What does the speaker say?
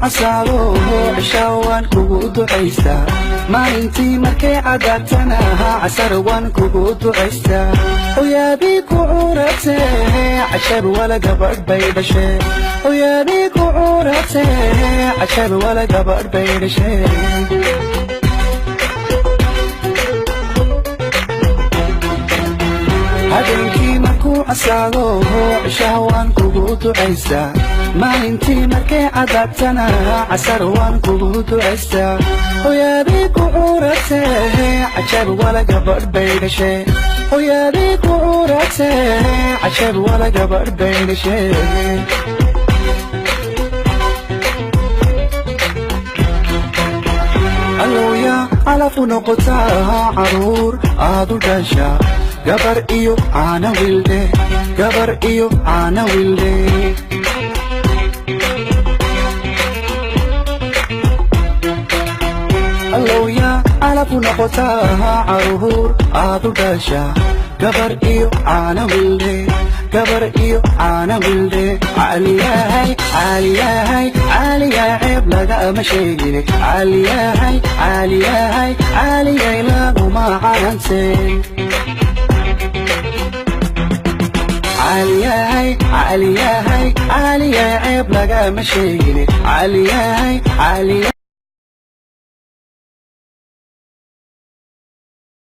casaado cishaa waan kugu ducaystaa maalintii markay cadaatana casar waan kugu ducaystaa hooyadii ku curatee cashar wala gabadh bay dhashee hooyadii ku curatee cashar wala gabadh bay dhashee habeenkii markuu casaado cishaa waan kugu ducaystaa maalintii markay cadaatana casar waan kugu ducaystaa hooyadii ku curatee cashar wala gabadh bay dhashee hooyadii ku curatee cashar wala gabadh bay dhashee allooya calafu noqotaa caruur aad u dhasha gabar iyo caana wilde gabar iyo caana wilde allooya calafu noqotaa caruur aad u dhasha gabar iyo caana wilde gabar iyo caana wilde caliyahay caliyahay caliyaa ceeb lagama sheegine caliyahay caliyahay caliyay laguma cananteen caliyahay caliyahay caliyaa ceeb lagama sheegine caliyahay caliya